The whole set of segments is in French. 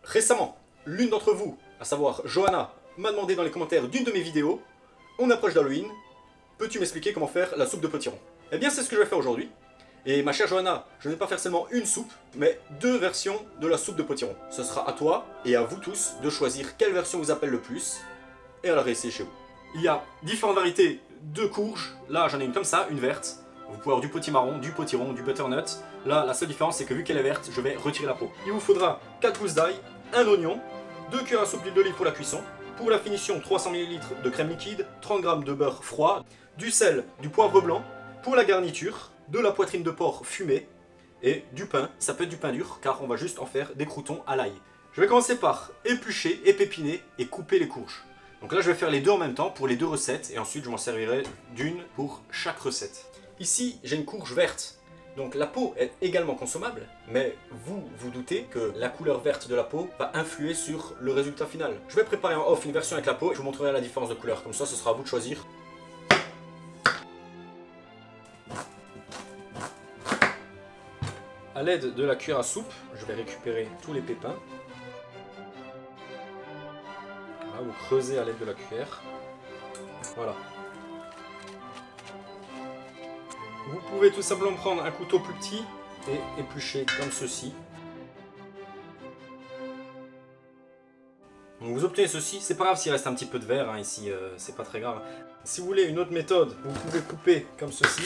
Récemment, l'une d'entre vous, à savoir Johanna, m'a demandé dans les commentaires d'une de mes vidéos, on approche d'Halloween, peux-tu m'expliquer comment faire la soupe de potiron? Eh bien c'est ce que je vais faire aujourd'hui. Et ma chère Johanna, je ne vais pas faire seulement une soupe, mais deux versions de la soupe de potiron. Ce sera à toi et à vous tous de choisir quelle version vous appelle le plus et à la réessayer chez vous. Il y a différentes variétés de courges. Là j'en ai une comme ça, une verte. Vous pouvez avoir du potimarron, du potiron, du butternut. Là la seule différence c'est que vu qu'elle est verte, je vais retirer la peau. Il vous faudra 4 gousses d'ail, un oignon, 2 cuillères à soupe d'huile d'olive pour la cuisson. Pour la finition, 300 ml de crème liquide, 30 g de beurre froid, du sel, du poivre blanc. Pour la garniture, de la poitrine de porc fumée et du pain. Ça peut être du pain dur car on va juste en faire des croûtons à l'ail. Je vais commencer par éplucher, épépiner et couper les courges. Donc là je vais faire les deux en même temps pour les deux recettes et ensuite je m'en servirai d'une pour chaque recette. Ici j'ai une courge verte. Donc la peau est également consommable, mais vous doutez que la couleur verte de la peau va influer sur le résultat final. Je vais préparer en off une version avec la peau et je vous montrerai la différence de couleur. Comme ça, ce sera à vous de choisir. A l'aide de la cuillère à soupe, je vais récupérer tous les pépins. Là, vous creusez à l'aide de la cuillère. Voilà. Vous pouvez tout simplement prendre un couteau plus petit et éplucher comme ceci. Donc vous obtenez ceci, c'est pas grave s'il reste un petit peu de verre hein, ici, c'est pas très grave. Si vous voulez une autre méthode, vous pouvez couper comme ceci.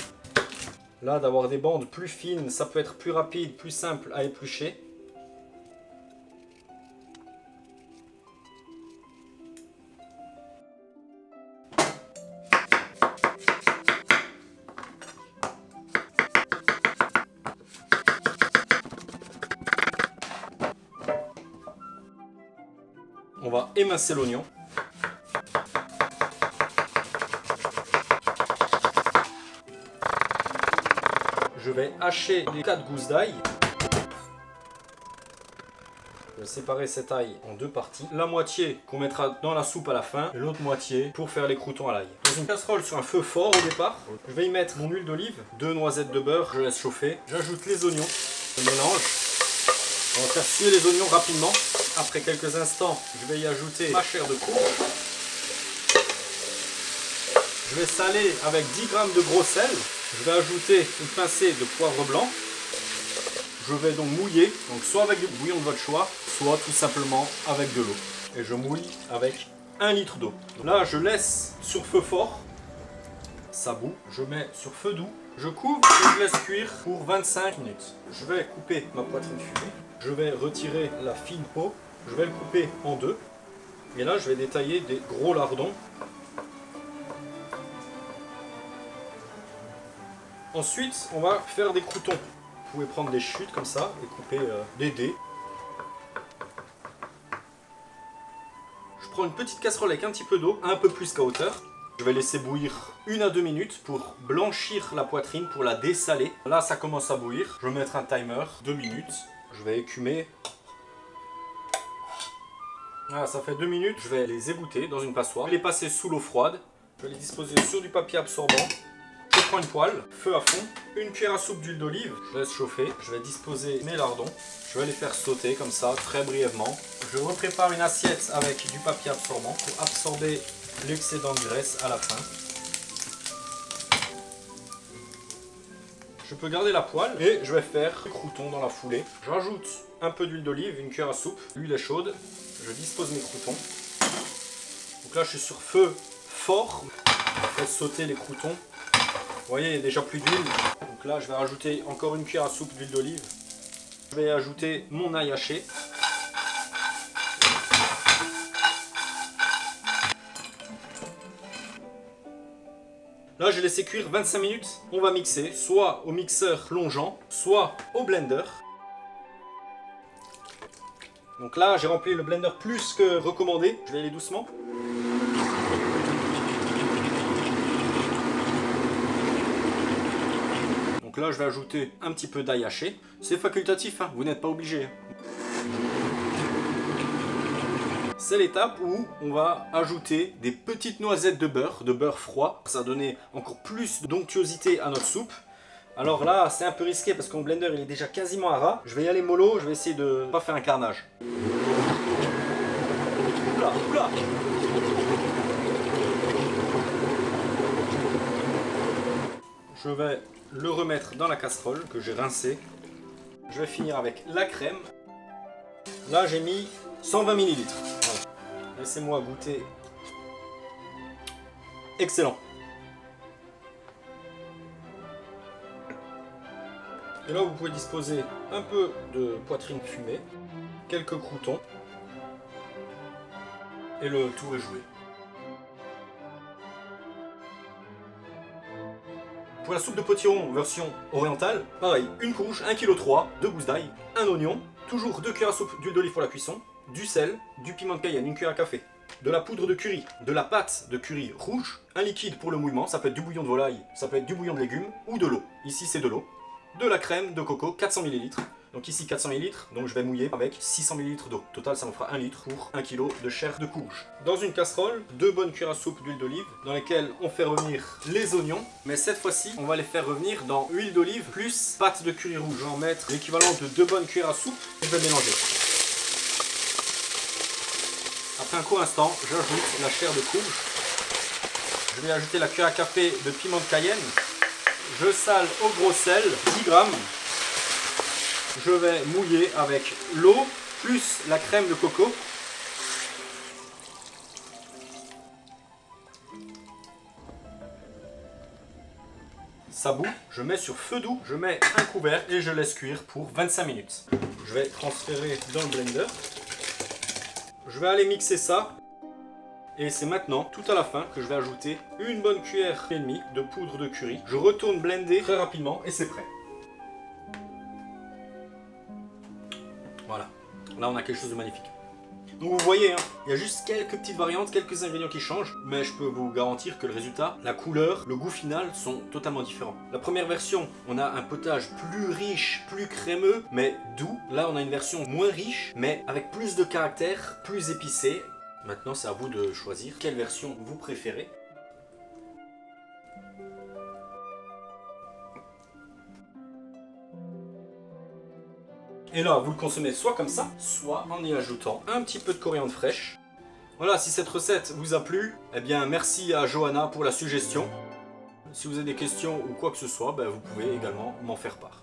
Là, d'avoir des bandes plus fines, ça peut être plus rapide, plus simple à éplucher. On va émincer l'oignon. Je vais hacher les 4 gousses d'ail. Je vais séparer cet ail en deux parties. La moitié qu'on mettra dans la soupe à la fin et l'autre moitié pour faire les croûtons à l'ail. Dans une casserole sur un feu fort au départ, je vais y mettre mon huile d'olive, 2 noisettes de beurre, je laisse chauffer. J'ajoute les oignons, je mélange. On va faire suer les oignons rapidement. Après quelques instants, je vais y ajouter ma chair de courge. Je vais saler avec 10 g de gros sel. Je vais ajouter une pincée de poivre blanc. Je vais donc mouiller, donc soit avec du bouillon de votre choix, soit tout simplement avec de l'eau. Et je mouille avec 1 litre d'eau. Là, je laisse sur feu fort. Ça bout. Je mets sur feu doux. Je couvre et je laisse cuire pour 25 minutes. Je vais couper ma poitrine fumée. Je vais retirer la fine peau. Je vais le couper en deux. Et là, je vais détailler des gros lardons. Ensuite, on va faire des croûtons. Vous pouvez prendre des chutes comme ça et couper des dés. Je prends une petite casserole avec un petit peu d'eau, un peu plus qu'à hauteur. Je vais laisser bouillir 1 à 2 minutes pour blanchir la poitrine, pour la dessaler. Là, ça commence à bouillir. Je vais mettre un timer, 2 minutes. Je vais écumer. Voilà, ça fait 2 minutes. Je vais les égoutter dans une passoire. Je vais les passer sous l'eau froide. Je vais les disposer sur du papier absorbant. Je prends une poêle, feu à fond, une cuillère à soupe d'huile d'olive, je laisse chauffer, je vais disposer mes lardons, je vais les faire sauter comme ça, très brièvement. Je reprépare une assiette avec du papier absorbant pour absorber l'excédent de graisse à la fin. Je peux garder la poêle et je vais faire le crouton dans la foulée. J'ajoute un peu d'huile d'olive, une cuillère à soupe, l'huile est chaude, je dispose mes croûtons. Donc là je suis sur feu fort, je fais sauter les croûtons. Vous voyez, il y a déjà plus d'huile. Donc là, je vais rajouter encore une cuillère à soupe d'huile d'olive. Je vais ajouter mon ail haché. Là, j'ai laissé cuire 25 minutes. On va mixer, soit au mixeur plongeant, soit au blender. Donc là, j'ai rempli le blender plus que recommandé. Je vais aller doucement. Donc là, je vais ajouter un petit peu d'ail haché. C'est facultatif, hein, vous n'êtes pas obligé. C'est l'étape où on va ajouter des petites noisettes de beurre froid. Ça va donner encore plus d'onctuosité à notre soupe. Alors là, c'est un peu risqué parce que mon blender il est déjà quasiment à ras. Je vais y aller mollo, je vais essayer de ne pas faire un carnage. Oula, oula. Je vais le remettre dans la casserole que j'ai rincée. Je vais finir avec la crème. Là, j'ai mis 120 ml. Voilà. Laissez-moi goûter. Excellent. Et là, vous pouvez disposer un peu de poitrine fumée, quelques croûtons, et le tour est joué. Pour la soupe de potiron version orientale, pareil, une courge, 1,3 kg, 2 gousses d'ail, un oignon, toujours 2 cuillères à soupe d'huile d'olive pour la cuisson, du sel, du piment de Cayenne, 1 cuillère à café, de la poudre de curry, de la pâte de curry rouge, un liquide pour le mouillement, ça peut être du bouillon de volaille, ça peut être du bouillon de légumes ou de l'eau. Ici c'est de l'eau. De la crème de coco, 400 ml. Donc ici 400 ml, donc je vais mouiller avec 600 ml d'eau. Total, ça me fera 1 litre pour 1 kg de chair de courge. Dans une casserole, 2 bonnes cuillères à soupe d'huile d'olive, dans lesquelles on fait revenir les oignons. Mais cette fois-ci, on va les faire revenir dans huile d'olive plus pâte de curry rouge. Je vais en mettre l'équivalent de 2 bonnes cuillères à soupe et je vais mélanger. Après un court instant, j'ajoute la chair de courge. Je vais ajouter la cuillère à café de piment de Cayenne. Je sale au gros sel, 10 grammes. Je vais mouiller avec l'eau plus la crème de coco. Ça bout, je mets sur feu doux, je mets un couvercle et je laisse cuire pour 25 minutes. Je vais transférer dans le blender. Je vais aller mixer ça. Et c'est maintenant, tout à la fin, que je vais ajouter une bonne cuillère et demie de poudre de curry. Je retourne blender très rapidement et c'est prêt. Voilà, là on a quelque chose de magnifique. Donc vous voyez, hein, il y a juste quelques petites variantes, quelques ingrédients qui changent, mais je peux vous garantir que le résultat, la couleur, le goût final sont totalement différents. La première version, on a un potage plus riche, plus crémeux, mais doux. Là on a une version moins riche, mais avec plus de caractère, plus épicé. Maintenant, c'est à vous de choisir quelle version vous préférez. Et là, vous le consommez soit comme ça, soit en y ajoutant un petit peu de coriandre fraîche. Voilà, si cette recette vous a plu, eh bien merci à Johanna pour la suggestion. Si vous avez des questions ou quoi que ce soit, ben, vous pouvez également m'en faire part.